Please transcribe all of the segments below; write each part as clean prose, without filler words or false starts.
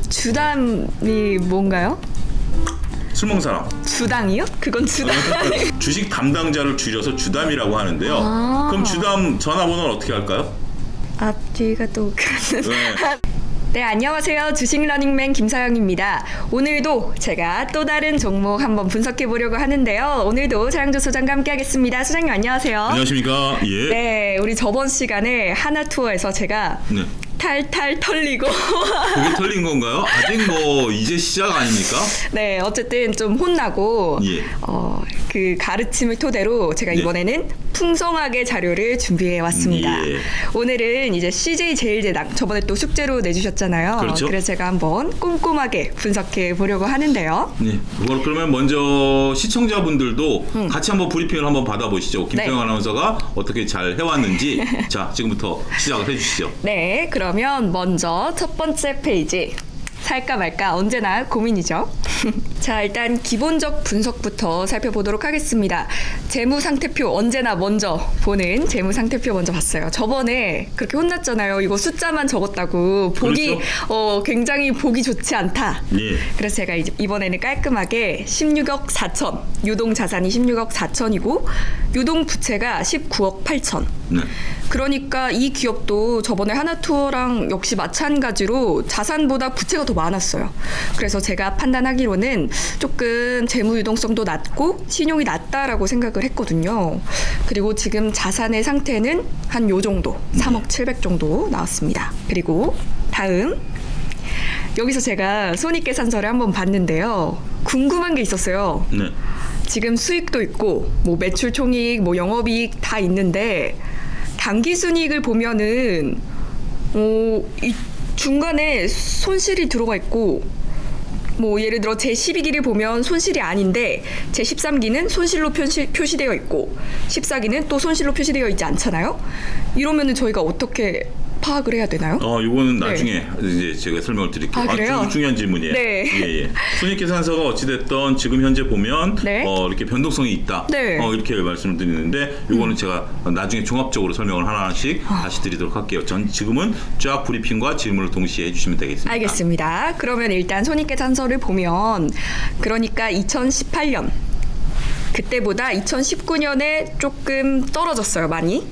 주담이 뭔가요? 술 먹는 사람. 주당이요? 그건 주당. 주식 담당자를 줄여서 주담이라고 하는데요. 그럼 주담 전화번호는 어떻게 할까요? 앞뒤가 또 그렇네. 네. 네, 안녕하세요. 주식 러닝맨 김사영입니다. 오늘도 제가 또 다른 종목 한번 분석해 보려고 하는데요. 오늘도 차량조 소장과 함께 하겠습니다. 소장님 안녕하세요. 안녕하십니까? 예. 네, 우리 저번 시간에 하나투어에서 제가 네. 탈탈 털리고 그게 털린 건가요? 아직 뭐 이제 시작 아닙니까? 네, 어쨌든 좀 혼나고 예. 그 가르침을 토대로 제가 네. 이번에는 풍성하게 자료를 준비해 왔습니다. 예. 오늘은 이제 CJ 제일제당 저번에 또 숙제로 내주셨잖아요. 그렇죠. 그래서 제가 한번 꼼꼼하게 분석해 보려고 하는데요. 네. 그러면 먼저 시청자분들도 같이 한번 브리핑을 한번 받아보시죠. 김태형 네. 아나운서가 어떻게 잘 해왔는지. 자, 지금부터 시작을 해주시죠. 네, 그러면 먼저 첫 번째 페이지. 살까 말까 언제나 고민이죠. 자, 일단 기본적 분석부터 살펴보도록 하겠습니다. 재무상태표 언제나 먼저 보는 재무상태표 먼저 봤어요. 저번에 그렇게 혼났잖아요. 이거 숫자만 적었다고 보기 그렇죠. 굉장히 보기 좋지 않다. 예. 그래서 제가 이번에는 깔끔하게 16억 4천, 유동 자산이 16억 4천이고 유동 부채가 19억 8천. 네. 그러니까 이 기업도 저번에 하나투어랑 역시 마찬가지로 자산보다 부채가 더 많았어요. 그래서 제가 판단하기로는 조금 재무 유동성도 낮고 신용이 낮다라고 생각을 했거든요. 그리고 지금 자산의 상태는 한 요 정도, 3억 7백 정도 나왔습니다. 그리고 다음 여기서 제가 손익계산서를 한번 봤는데요. 궁금한 게 있었어요. 네. 지금 수익도 있고 뭐 매출 총이익, 뭐 영업이익 다 있는데 당기순이익을 보면은 이 중간에 손실이 들어가 있고 뭐 예를 들어 제 12기를 보면 손실이 아닌데 제 13기는 손실로 표시되어 있고 14기는 또 손실로 표시되어 있지 않잖아요. 이러면은 저희가 어떻게 파악을 해야 되나요? 이거는 네. 나중에 이제 제가 설명을 드릴게요. 아, 그래요? 중요한 질문이에요. 네. 예. 손익계산서가 어찌됐든 지금 현재 보면 네. 이렇게 변동성이 있다. 네. 이렇게 말씀을 드리는데 이거는 제가 나중에 종합적으로 설명을 하나씩 다시 드리도록 할게요. 지금은 쫙 브리핑과 질문을 동시에 해주시면 되겠습니다. 알겠습니다. 그러면 일단 손익계산서를 보면 그러니까 2018년 그때보다 2019년에 조금 떨어졌어요, 많이.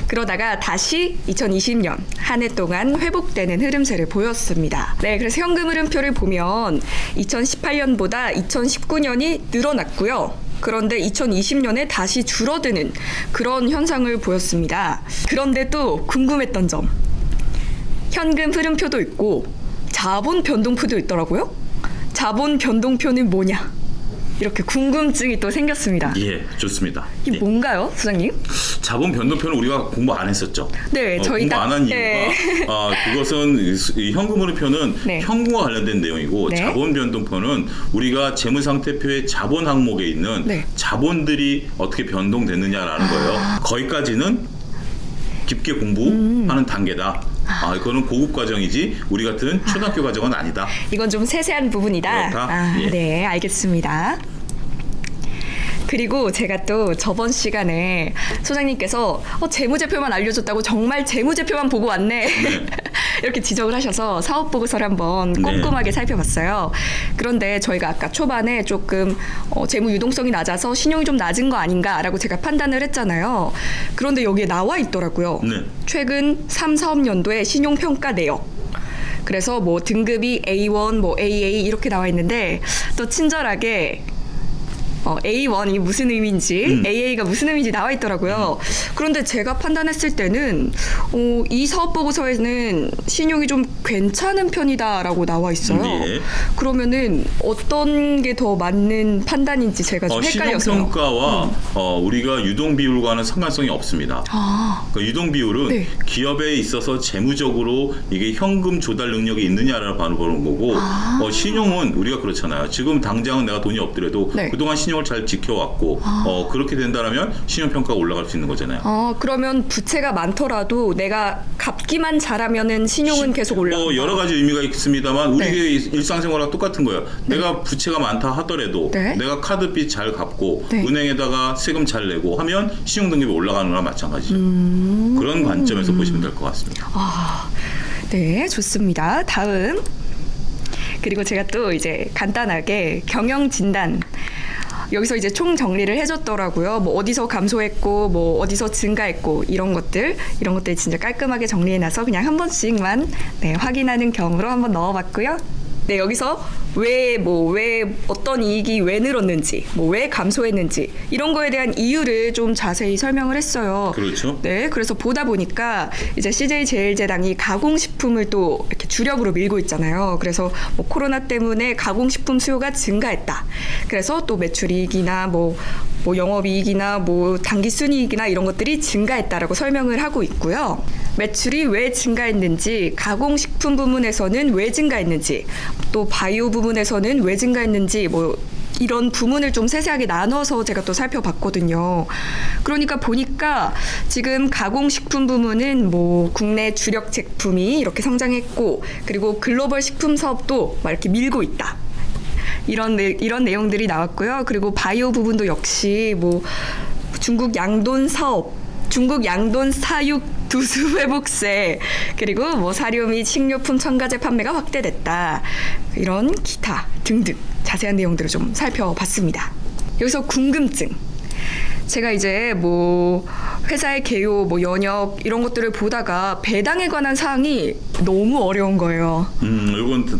그러다가 다시 2020년 한 해 동안 회복되는 흐름세를 보였습니다. 네, 그래서 현금 흐름표를 보면 2018년보다 2019년이 늘어났고요. 그런데 2020년에 다시 줄어드는 그런 현상을 보였습니다. 그런데 또 궁금했던 점. 현금 흐름표도 있고 자본 변동표도 있더라고요. 자본 변동표는 뭐냐? 이렇게 궁금증이 또 생겼습니다. 예, 좋습니다. 이게 뭔가요, 소장님? 자본 변동표는 우리가 공부 안 했었죠. 네, 저희가 공부 안 한 이유가 네. 그것은 이 현금 흐름표는 네. 현금과 관련된 내용이고 네. 자본 변동표는 우리가 재무상태표의 자본 항목에 있는 네. 자본들이 어떻게 변동됐느냐라는 거예요. 거기까지는 깊게 공부하는 단계다. 이거는 고급 과정이지 우리 같은 초등학교 과정은 아니다. 이건 좀 세세한 부분이다. 그렇다. 예. 네, 알겠습니다. 그리고 제가 또 저번 시간에 소장님께서 재무제표만 알려줬다고 정말 재무제표만 보고 왔네. 네. 이렇게 지적을 하셔서 사업보고서를 한번 꼼꼼하게 살펴봤어요. 그런데 저희가 아까 초반에 조금 재무 유동성이 낮아서 신용이 좀 낮은 거 아닌가라고 제가 판단을 했잖아요. 그런데 여기에 나와 있더라고요. 네. 최근 3, 4업년도의 신용평가 내역. 그래서 뭐 등급이 A1, 뭐 AA 이렇게 나와 있는데 또 친절하게 A1이 무슨 의미인지 AA가 무슨 의미인지 나와 있더라고요. 그런데 제가 판단했을 때는 이 사업 보고서에는 신용이 좀 괜찮은 편이다라고 나와 있어요. 예. 그러면은 어떤 게 더 맞는 판단인지 제가 좀 헷갈렸어요. 신용평가와 우리가 유동 비율과는 상관성이 없습니다. 그러니까 유동 비율은 네. 기업에 있어서 재무적으로 이게 현금 조달 능력이 있느냐를 보는 거고 신용은 우리가 그렇잖아요. 지금 당장은 내가 돈이 없더라도 네. 그동안 신용을 잘 지켜왔고 그렇게 된다면 신용평가가 올라갈 수 있는 거잖아요. 그러면 부채가 많더라도 내가 갚기만 잘하면은 신용은 계속 올라간다. 여러 가지 의미가 있습니다만 우리의 네. 일상생활과 똑같은 거예요. 내가 부채가 많다 하더라도 네. 내가 카드빚 잘 갚고 네. 은행에다가 세금 잘 내고 하면 신용등급이 올라가는 거랑 마찬가지죠. 그런 관점에서 보시면 될 것 같습니다. 네, 좋습니다. 다음. 그리고 제가 또 이제 간단하게 경영 진단 여기서 이제 총 정리를 해줬더라고요. 뭐 어디서 감소했고, 뭐 어디서 증가했고 이런 것들 진짜 깔끔하게 정리해놔서 그냥 한 번씩만 네, 확인하는 경우로 한번 넣어봤고요. 네, 여기서 왜 어떤 이익이 왜 늘었는지, 뭐 왜 감소했는지 이런 거에 대한 이유를 좀 자세히 설명을 했어요. 그렇죠. 네, 그래서 보다 보니까 이제 CJ제일제당이 가공식품을 또 이렇게 주력으로 밀고 있잖아요. 그래서 뭐 코로나 때문에 가공식품 수요가 증가했다. 그래서 또 매출이익이나 뭐 영업이익이나 뭐 당기순이익이나 이런 것들이 증가했다라고 설명을 하고 있고요. 매출이 왜 증가했는지, 가공식품 부문에서는 왜 증가했는지, 또 바이오 부문에서는 왜 증가했는지 뭐 이런 부문을 좀 세세하게 나눠서 제가 또 살펴봤거든요. 그러니까 보니까 지금 가공식품 부문은 뭐 국내 주력 제품이 이렇게 성장했고, 그리고 글로벌 식품 사업도 막 이렇게 밀고 있다. 이런 내용들이 나왔고요. 그리고 바이오 부분도 역시 뭐 중국 양돈 사육 두수 회복세, 그리고 뭐 사료 및 식료품 첨가제 판매가 확대됐다. 이런 기타 등등 자세한 내용들을 좀 살펴봤습니다. 여기서 궁금증. 제가 이제 뭐 회사의 개요, 뭐 연역 이런 것들을 보다가 배당에 관한 사항이 너무 어려운 거예요. 이건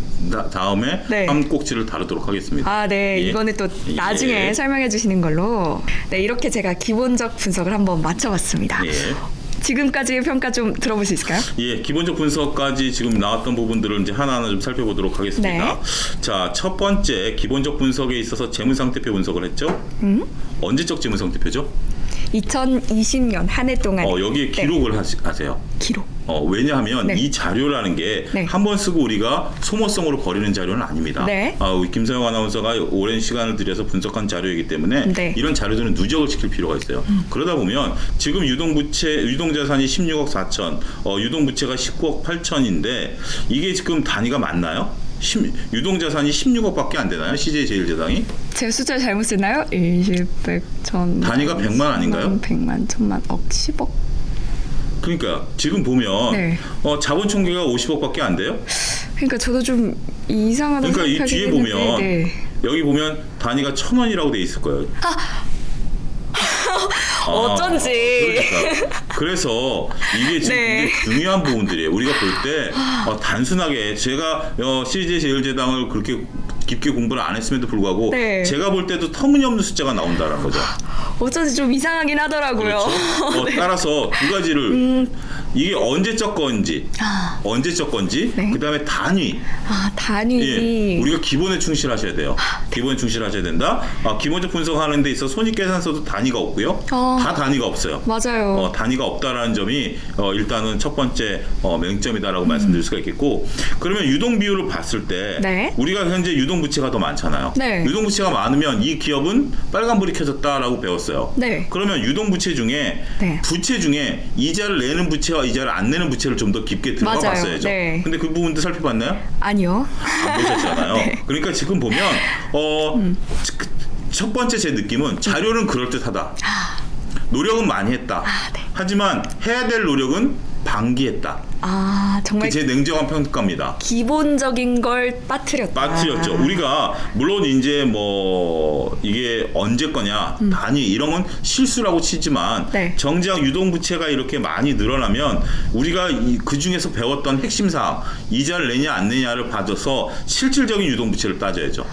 다음에 네. 한 꼭지를 다루도록 하겠습니다. 아, 네. 예. 이거는 또 나중에 예. 설명해 주시는 걸로. 네, 이렇게 제가 기본적 분석을 한번 맞춰봤습니다. 예. 지금까지의 평가 좀 들어볼 수 있을까요? 예, 기본적 분석까지 지금 나왔던 부분들을 이제 하나하나 좀 살펴보도록 하겠습니다. 네. 자, 첫 번째 기본적 분석에 있어서 재무상태표 분석을 했죠. 언제적 재무상태표죠? 2020년 한 해 동안. 여기에 기록을 하세요. 기록. 왜냐하면 네. 이 자료라는 게 네. 한 번 쓰고 우리가 소모성으로 버리는 자료는 아닙니다. 네. 우리 김서영 아나운서가 오랜 시간을 들여서 분석한 자료이기 때문에 네. 이런 자료들은 누적을 시킬 필요가 있어요. 그러다 보면 지금 유동자산이 16억 4천, 유동부채가 19억 8천인데 이게 지금 단위가 맞나요? 유동자산이 16억밖에 안 되나요? CJ제일제당이? 제 숫자 잘못 썼나요? 20, 100, 1000. 단위가 100만 아닌가요? 100만, 1000만, 억, 10억. 그러니까 지금 보면 네. 자본 총계가 50억밖에 안 돼요. 그러니까 저도 좀 이상하다고 그러니까 이 생각하긴 뒤에 했는데, 보면 네. 여기 보면 단위가 1,000원이라고 돼 있을 거예요. 어쩐지. 그러니까. 그래서 이게 지금 네. 굉장히 중요한 부분들이에요. 우리가 볼 때 단순하게 제가 CJ제일제당을 그렇게 깊게 공부를 안 했음에도 불구하고 네. 제가 볼 때도 터무니없는 숫자가 나온다는 거죠. 어쩐지 좀 이상하긴 하더라고요. 그렇죠? 네. 따라서 두 가지를 이게 언제적 건지, 네. 그다음에 단위. 단위. 예, 우리가 기본에 충실하셔야 돼요. 기본에 충실하셔야 된다. 기본적 분석하는 데 있어 손익계산서도 단위가 없고요. 다 단위가 없어요. 맞아요. 단위가 없다라는 점이 일단은 첫 번째 맹점이다라고 말씀드릴 수가 있겠고, 그러면 유동 비율을 봤을 때 네. 우리가 현재 유동 부채가 더 많잖아요. 네. 유동 부채가 많으면 이 기업은 빨간불이 켜졌다라고 배웠어요. 네. 그러면 유동 부채 중에 네. 부채 중에 이자를 내는 부채와 이자를 안 내는 부채를 좀 더 깊게 들어가 맞아요. 봤어야죠. 네. 근데 그 부분도 살펴봤나요? 아니요. 안 보셨잖아요. 네. 그러니까 지금 보면 첫 번째 제 느낌은 자료는 그럴듯하다. 노력은 많이 했다. 네. 하지만 해야 될 노력은 방기했다. 정말 제 냉정한 평가입니다. 기본적인 걸 빠뜨렸다. 빠뜨렸죠. 우리가 물론 이제 뭐 이게 언제 거냐 단위 이런 건 실수라고 치지만 네. 정작 유동부채가 이렇게 많이 늘어나면 우리가 그 중에서 배웠던 핵심 사항 이자를 내냐 안 내냐를 봐줘서 실질적인 유동부채를 따져야죠.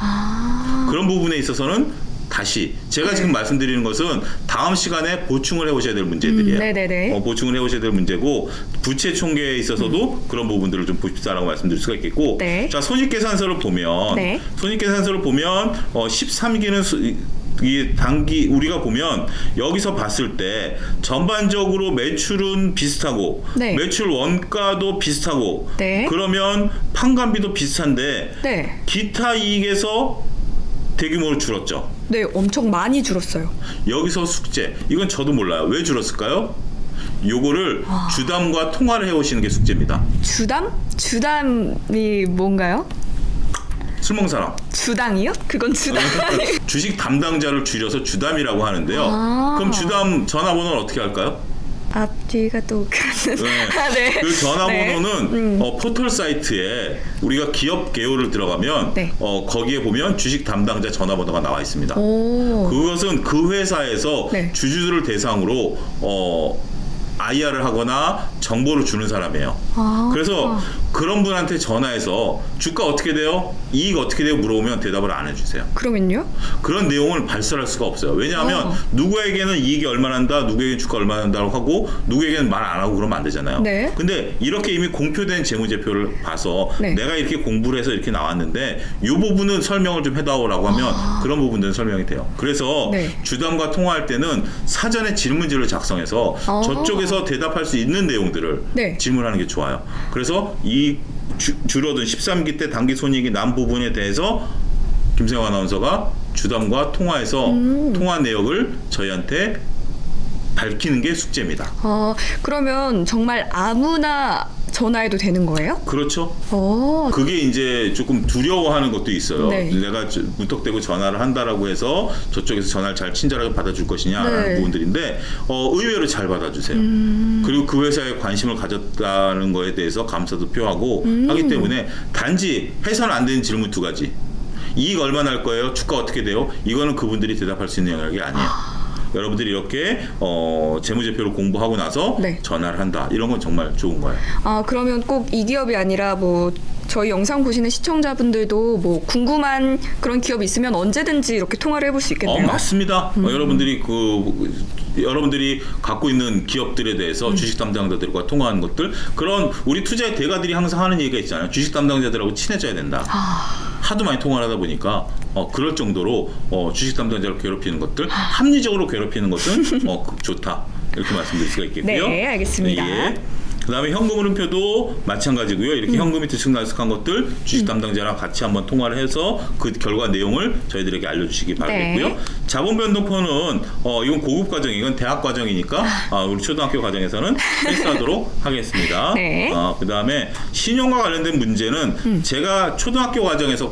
그런 부분에 있어서는 다시 제가 지금 말씀드리는 것은 다음 시간에 보충을 해오셔야 될 문제들이에요. 네네네. 보충을 해오셔야 될 문제고 부채 총계에 있어서도 그런 부분들을 좀 보십사라고 말씀드릴 수가 있겠고, 네. 자 손익계산서를 보면 네. 13기는 이 단기 우리가 보면 여기서 봤을 때 전반적으로 매출은 비슷하고 네. 매출 원가도 비슷하고 네. 그러면 판관비도 비슷한데 네. 기타 이익에서 대규모로 줄었죠. 네, 엄청 많이 줄었어요. 여기서 숙제. 이건 저도 몰라요. 왜 줄었을까요? 요거를 주담과 통화를 해오시는 게 숙제입니다. 주담? 주담이 뭔가요? 술 먹는 사람. 주당이요? 그건 주당. 주식 담당자를 줄여서 주담이라고 하는데요. 그럼 주담 전화번호를 어떻게 할까요? 앞뒤가 또 네. 네. 그 전화번호는 네. 포털 사이트에 우리가 기업 개요를 들어가면 네. 거기에 보면 주식 담당자 전화번호가 나와 있습니다. 오. 그것은 그 회사에서 네. 주주들을 대상으로 IR을 하거나 정보를 주는 사람이에요. 아. 그래서 그런 분한테 전화해서 주가 어떻게 돼요? 이익 어떻게 돼요? 물어보면 대답을 안 해주세요. 그러면요? 그런 내용을 발설할 수가 없어요. 왜냐하면 누구에게는 이익이 얼마나 난다, 누구에게는 주가 얼마나 난다고 하고 누구에게는 말 안 하고 그러면 안 되잖아요. 네. 근데 이렇게 이미 공표된 재무제표를 봐서 네. 내가 이렇게 공부를 해서 이렇게 나왔는데 이 부분은 설명을 좀 해다오라고 하면 그런 부분들은 설명이 돼요. 그래서 네. 주담과 통화할 때는 사전에 질문지를 작성해서 저쪽에서 대답할 수 있는 내용들을 네. 질문하는 게 좋아요. 그래서 이 줄어든 13기 때 당기 손익이 난 부분에 대해서 김세영 아나운서가 주담과 통화해서 통화 내역을 저희한테 밝히는 게 숙제입니다. 그러면 정말 아무나 전화해도 되는 거예요? 그렇죠. 오. 그게 이제 조금 두려워하는 것도 있어요. 네. 내가 무턱대고 전화를 한다라고 해서 저쪽에서 전화를 잘 친절하게 받아줄 것이냐라는 네. 부분들인데 의외로 잘 받아주세요. 그리고 그 회사에 관심을 가졌다는 거에 대해서 감사도 표하고 하기 때문에 단지 해서는 안 되는 질문 2가지. 이익 얼마 날 거예요? 주가 어떻게 돼요? 이거는 그분들이 대답할 수 있는 영역이 아니에요. 여러분들이 이렇게 재무제표를 공부하고 나서 네. 전화를 한다. 이런 건 정말 좋은 거예요. 그러면 꼭 이 기업이 아니라 뭐 저희 영상 보시는 시청자분들도 뭐 궁금한 그런 기업이 있으면 언제든지 이렇게 통화를 해볼 수 있겠네요. 맞습니다. 여러분들이 갖고 있는 기업들에 대해서 주식 담당자들과 통화하는 것들, 그런 우리 투자의 대가들이 항상 하는 얘기가 있잖아요. 주식 담당자들하고 친해져야 된다. 하도 많이 통화를 하다 보니까 그럴 정도로 주식 담당자를 괴롭히는 것들, 합리적으로 괴롭히는 것은 좋다. 이렇게 말씀드릴 수가 있겠고요. 네, 알겠습니다. 예. 그다음에 현금 흐름표도 마찬가지고요. 이렇게 현금이 들쑥날쑥한 것들 주식 담당자랑 같이 한번 통화를 해서 그 결과 내용을 저희들에게 알려주시기 바라겠고요. 네. 자본 변동포는 이건 고급 과정, 이건 대학 과정이니까 우리 초등학교 과정에서는 패스하도록 하겠습니다. 네. 그다음에 신용과 관련된 문제는 제가 초등학교 과정에서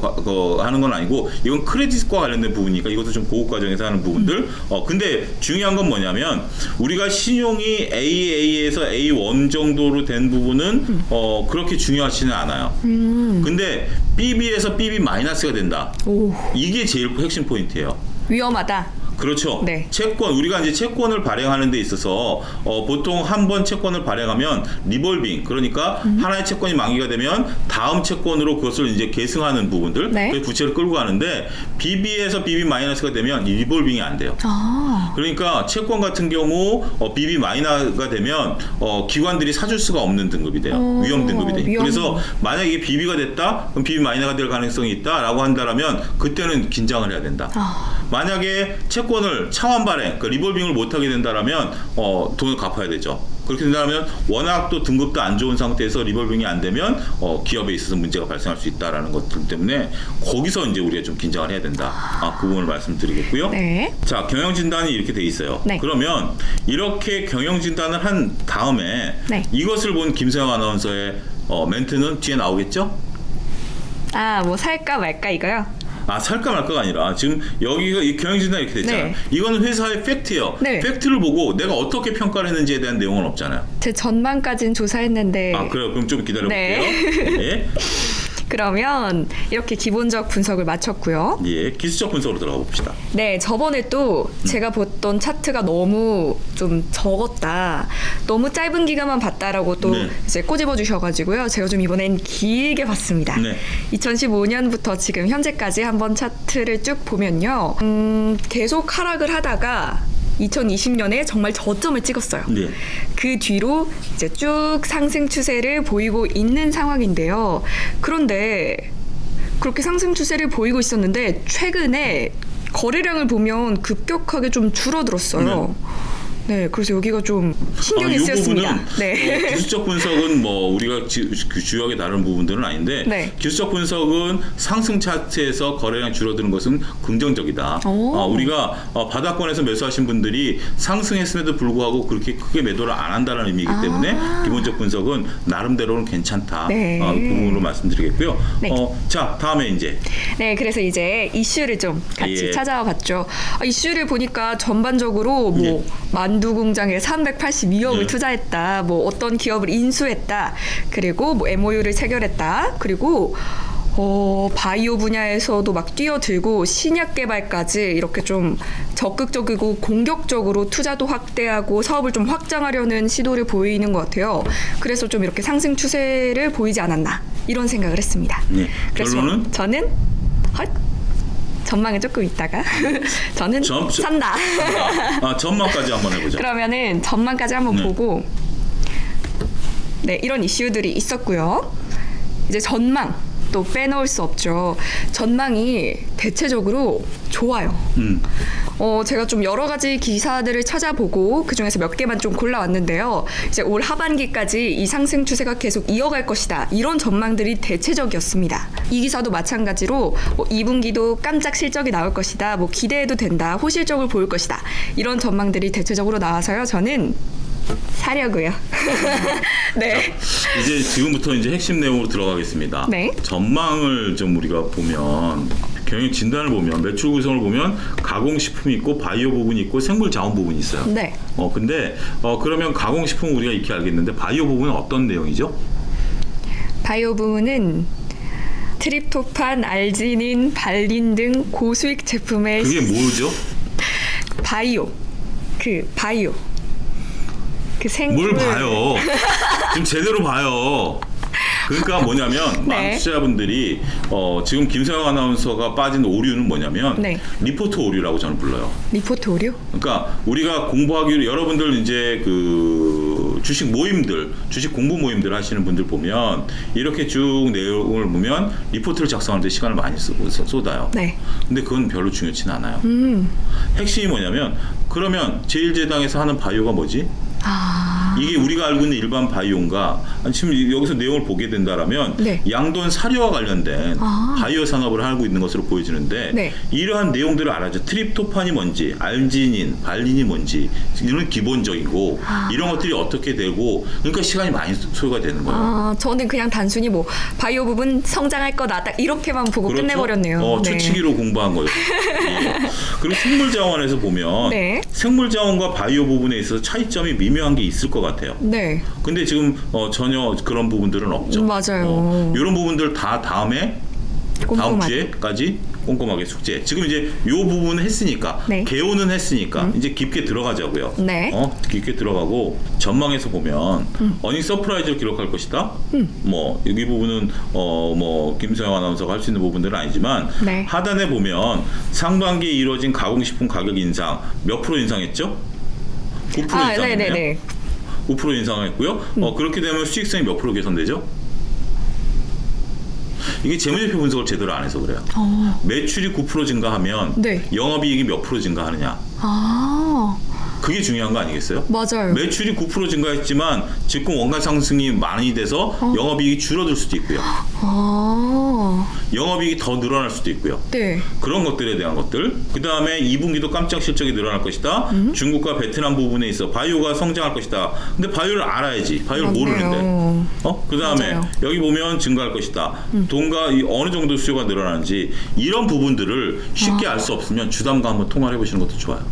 하는 건 아니고 이건 크레딧과 관련된 부분이니까 이것도 좀 고급 과정에서 하는 부분들. 근데 중요한 건 뭐냐면 우리가 신용이 AA에서 A1 정도로 된 부분은 그렇게 중요하지는 않아요. 근데 BB에서 BB 마이너스가 된다. 오. 이게 제일 핵심 포인트예요. 위험하다. 그렇죠. 네. 채권, 우리가 이제 채권을 발행하는 데 있어서 보통 한 번 채권을 발행하면 리볼빙, 그러니까 하나의 채권이 만기가 되면 다음 채권으로 그것을 이제 계승하는 부분들, 네. 그 부채를 끌고 가는데 BB에서 BB 마이너스가 되면 이 리볼빙이 안 돼요. 그러니까 채권 같은 경우 BB 마이너스가 되면 기관들이 사줄 수가 없는 등급이 돼요. 위험 등급이 되니까. 그래서 만약에 이게 BB가 됐다, 그럼 BB 마이너스가 될 가능성이 있다라고 한다면 그때는 긴장을 해야 된다. 만약에 채권을 차환 발행, 그러니까 리볼빙을 못하게 된다라면 돈을 갚아야 되죠. 그렇게 된다면 워낙 또 등급도 안 좋은 상태에서 리볼빙이 안 되면 기업에 있어서 문제가 발생할 수 있다라는 것들 때문에 거기서 이제 우리가 좀 긴장을 해야 된다. 그 부분을 말씀드리겠고요. 네. 자, 경영 진단이 이렇게 돼 있어요. 네. 그러면 이렇게 경영 진단을 한 다음에 네. 이것을 본 김세영 아나운서의 멘트는 뒤에 나오겠죠? 뭐 살까 말까 이거요? 살까 말까가 아니라 지금 여기가 이 경영진단이 이렇게 됐잖아요. 네. 이거는 회사의 팩트예요. 네. 팩트를 보고 내가 어떻게 평가를 했는지에 대한 내용은 없잖아요. 제 전망까지는 조사했는데. 그래요. 그럼 좀 기다려볼게요. 네. 예. 그러면 이렇게 기본적 분석을 마쳤고요. 예. 기술적 분석으로 들어가 봅시다. 네, 저번에 또 제가 봤던 차트가 너무 좀 적었다. 너무 짧은 기간만 봤다라고 또 네. 이제 꼬집어 주셔가지고요. 제가 좀 이번엔 길게 봤습니다. 네. 2015년부터 지금 현재까지 한번 차트를 쭉 보면요. 계속 하락을 하다가 2020년에 정말 저점을 찍었어요. 네. 그 뒤로 이제 쭉 상승 추세를 보이고 있는 상황인데요. 그런데 그렇게 상승 추세를 보이고 있었는데 최근에 거래량을 보면 급격하게 좀 줄어들었어요. 네, 그래서 여기가 좀 신경이 쓰였습니다. 부분은 네. 기술적 분석은 뭐 우리가 주요하게 다룬 부분들은 아닌데 네. 기술적 분석은 상승 차트에서 거래량 줄어드는 것은 긍정적이다. 우리가 바닥권에서 매수하신 분들이 상승했음에도 불구하고 그렇게 크게 매도를 안 한다는 의미이기 때문에 기본적 분석은 나름대로는 괜찮다. 네. 그 부분으로 말씀드리겠고요. 네. 자, 다음에 이제 네, 그래서 이제 이슈를 좀 같이 예. 찾아와 봤죠. 이슈를 보니까 전반적으로 뭐 예. 만두 공장에 382억을 네. 투자했다. 뭐 어떤 기업을 인수했다. 그리고 뭐 MOU를 체결했다. 그리고 바이오 분야에서도 막 뛰어들고 신약 개발까지 이렇게 좀 적극적이고 공격적으로 투자도 확대하고 사업을 좀 확장하려는 시도를 보이는 것 같아요. 그래서 좀 이렇게 상승 추세를 보이지 않았나 이런 생각을 했습니다. 네. 그래서 결론은 저는 전망은 조금 있다가 저는 산다. 전망까지 한번 해보자. 그러면은 전망까지 한번 네. 보고 네 이런 이슈들이 있었고요. 이제 전망 또 빼놓을 수 없죠. 전망이 대체적으로 좋아요. 제가 좀 여러 가지 기사들을 찾아보고 그 중에서 몇 개만 좀 골라왔는데요. 이제 올 하반기까지 이 상승 추세가 계속 이어갈 것이다. 이런 전망들이 대체적이었습니다. 이 기사도 마찬가지로 뭐 2분기도 깜짝 실적이 나올 것이다. 뭐 기대해도 된다. 호실적을 보일 것이다. 이런 전망들이 대체적으로 나와서요. 저는 사려고요. 네. 이제 지금부터 이제 핵심 내용으로 들어가겠습니다. 네. 전망을 좀 우리가 보면 경영 진단을 보면 매출 구성을 보면 가공식품이 있고 바이오 부분이 있고 생물 자원 부분이 있어요. 네. 근데 그러면 가공식품 우리가 익히 알겠는데 바이오 부분은 어떤 내용이죠? 바이오 부분은 트립토판, 알지닌, 발린 등 고수익 제품의 그게 뭐죠? 바이오. 그 생물 뭘 봐요? 좀 제대로 봐요. 그러니까 뭐냐면 네. 많은 투자자분들이 지금 김서영 아나운서가 빠진 오류는 뭐냐면 네. 리포트 오류라고 저는 불러요. 리포트 오류? 그러니까 우리가 공부하기로 여러분들 이제 그 주식 모임들, 주식 공부 모임들 하시는 분들 보면 이렇게 쭉 내용을 보면 리포트를 작성하는데 시간을 많이 쏟아요. 네. 근데 그건 별로 중요치는 않아요. 핵심이 뭐냐면 그러면 제1제당에서 하는 바이오가 뭐지? 이게 우리가 알고 있는 일반 바이오인가? 지금 여기서 내용을 보게 된다라면 네. 양돈 사료와 관련된 바이오 산업을 하고 있는 것으로 보여지는데 네. 이러한 내용들을 알아죠. 트립토판이 뭔지, 알지닌, 발린이 뭔지 이런 기본적이고 이런 것들이 어떻게 되고 그러니까 시간이 많이 소요가 되는 거예요. 저는 그냥 단순히 뭐 바이오 부분 성장할 거다 딱 이렇게만 보고 그렇죠? 끝내버렸네요. 네. 초치기로 공부한 거예요. 예. 그리고 생물자원에서 보면 네. 생물자원과 바이오 부분에 있어서 차이점이 미묘한 게 있을 것 같아요. 네. 근데 지금 전혀 그런 부분들은 없죠. 맞아요. 이런 부분들 다 다음 꼼꼼하게. 주에까지 꼼꼼하게 숙제. 지금 이제 요 부분은 했으니까 네. 개요는 했으니까 이제 깊게 들어가자고요. 네. 깊게 들어가고 전망에서 보면 어닝 서프라이즈를 기록할 것이다. 뭐 여기 부분은 뭐 김서영 아나운서가 할 수 있는 부분들은 아니지만 네. 하단에 보면 상반기에 이루어진 가공식품 가격 인상 몇 프로 인상했죠? 9% 인상했네요. 네네네. 5% 인상했고요. 그렇게 되면 수익성이 몇 프로 개선되죠? 이게 재무제표 분석을 제대로 안 해서 그래요. 매출이 9% 증가하면 네. 영업이익이 몇 프로 증가하느냐. 그게 중요한 거 아니겠어요? 맞아요. 매출이 9% 증가했지만 지금 원가 상승이 많이 돼서 영업이익이 줄어들 수도 있고요. 영업이익이 더 늘어날 수도 있고요. 네. 그런 것들에 대한 것들. 그 다음에 2분기도 깜짝 실적이 늘어날 것이다. 중국과 베트남 부분에 있어 바이오가 성장할 것이다. 근데 바이오를 알아야지. 바이오를 맞네요. 모르는데. 그 다음에 맞아요. 여기 보면 증가할 것이다. 돈과 어느 정도 수요가 늘어나는지 이런 부분들을 쉽게 알 수 없으면 주담과 한번 통화를 해보시는 것도 좋아요.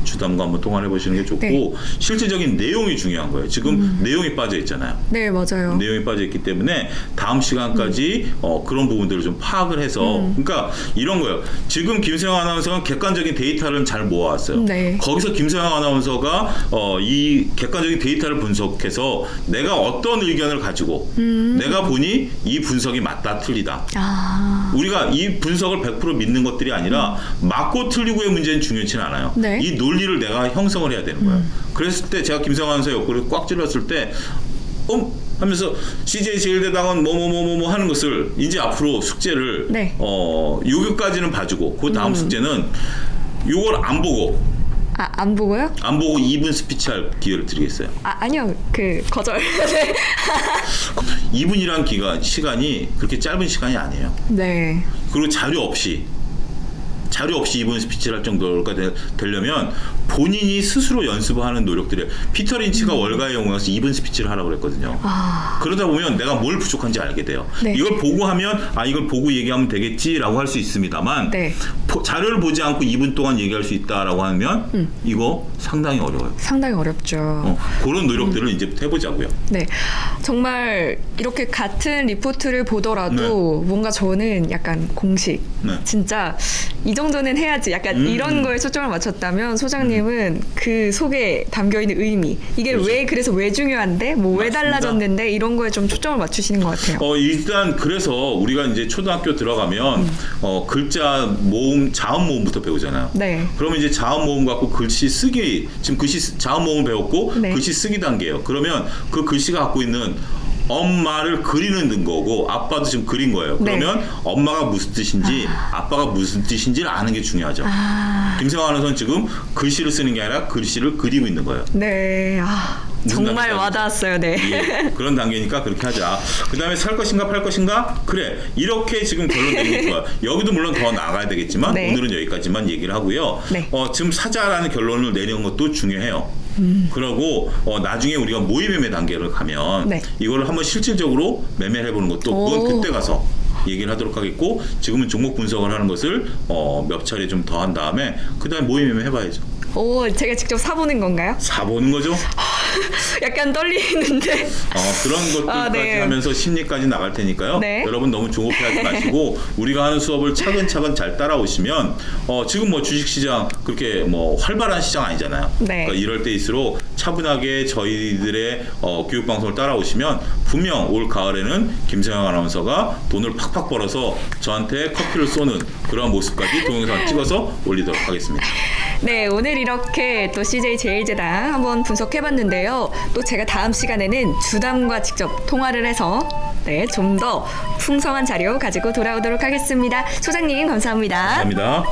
주담과 한번 통화를 해보시는 게 좋고 네. 실질적인 내용이 중요한 거예요. 지금 내용이 빠져 있잖아요. 네, 맞아요. 내용이 빠져 있기 때문에 다음 시간까지 그런 부분들을 좀 파악을 해서 그러니까 이런 거예요. 지금 김서영 아나운서가 객관적인 데이터를 잘 모아왔어요. 네. 거기서 김서영 아나운서가 이 객관적인 데이터를 분석해서 내가 어떤 의견을 가지고 내가 보니 이 분석이 맞다 틀리다. 우리가 이 분석을 100% 믿는 것들이 아니라 맞고 틀리고의 문제는 중요치는 않아요. 네. 이 논리를 내가 형성을 해야 되는 거예요. 그랬을 때 제가 김서영 아나운서 옆구리를 꽉 찔렀을 때 하면서 CJ 제일대당은 뭐 하는 것을 이제 앞으로 숙제를 네. 요기까지는 봐주고 그 다음 숙제는 요걸 안 보고 안 보고요? 안 보고 2분 스피치할 기회를 드리겠어요. 아니요. 거절. 네. 2분이란 시간이 그렇게 짧은 시간이 아니에요. 네. 그리고 자료 없이 자료 없이 이분 스피치를 할 정도가 되려면 본인이 스스로 연습을 하는 노력들이 피터 린치가 월가의 영웅에서 이분 스피치를 하라고 그랬거든요. 그러다 보면 내가 뭘 부족한지 알게 돼요. 네. 이걸 보고 하면 이걸 보고 얘기하면 되겠지라고 할 수 있습니다만 네. 자료를 보지 않고 2분 동안 얘기할 수 있다라고 하면 이거 상당히 어려워요. 상당히 어렵죠. 그런 노력들을 이제부터 해보자고요. 네. 정말 이렇게 같은 리포트를 보더라도 뭔가 저는 약간 공식. 네. 진짜 이 정도는 해야지. 약간 이런 거에 초점을 맞췄다면 소장님은 그 속에 담겨있는 의미. 이게 그렇죠. 그래서 왜 중요한데? 뭐 왜 맞습니다. 달라졌는데? 이런 거에 좀 초점을 맞추시는 것 같아요. 일단 그래서 우리가 이제 초등학교 들어가면 글자 모음, 자음 모음부터 배우잖아요. 네. 그러면 이제 자음 모음 갖고 글씨 쓰기, 지금 자음 모음 배웠고 네. 글씨 쓰기 단계예요. 그러면 그 글씨가 갖고 있는 엄마를 그리는 거고 아빠도 지금 그린 거예요. 네. 그러면 엄마가 무슨 뜻인지 아빠가 무슨 뜻인지를 아는 게 중요하죠. 김세환 아나운서는 지금 글씨를 쓰는 게 아니라 글씨를 그리고 있는 거예요. 네. 무슨 정말 단계까지? 와닿았어요. 네. 예, 그런 단계니까 그렇게 하자. 그 다음에 살 것인가 팔 것인가? 그래, 이렇게 지금 결론 내는 게 좋아요. 여기도 물론 더 나가야 되겠지만 네. 오늘은 여기까지만 얘기를 하고요. 네. 지금 사자라는 결론을 내리는 것도 중요해요. 그러고 나중에 우리가 모의 매매 단계를 가면 네. 이걸 한번 실질적으로 매매를 해보는 것도 그건 오. 그때 가서 얘기를 하도록 하겠고, 지금은 종목 분석을 하는 것을 몇 차례 좀 더 한 다음에 그 다음에 모의 매매 해봐야죠. 제가 직접 사보는 건가요? 사보는 거죠. 약간 떨리는데. 그런 것들까지 네. 하면서 심리까지 나갈 테니까요. 네. 여러분 너무 조급해하지 마시고 우리가 하는 수업을 차근차근 잘 따라오시면 지금 뭐 주식시장 그렇게 뭐 활발한 시장 아니잖아요. 네. 그러니까 이럴 때일수록 차분하게 저희들의 교육 방송을 따라오시면 분명 올 가을에는 김세영 아나운서가 돈을 팍팍 벌어서 저한테 커피를 쏘는 그런 모습까지 동영상 찍어서 올리도록 하겠습니다. 네, 오늘 이렇게 또 CJ 제일제당 한번 분석해봤는데요. 또 제가 다음 시간에는 주담과 직접 통화를 해서 좀 더 풍성한 자료 가지고 돌아오도록 하겠습니다. 소장님 감사합니다. 감사합니다.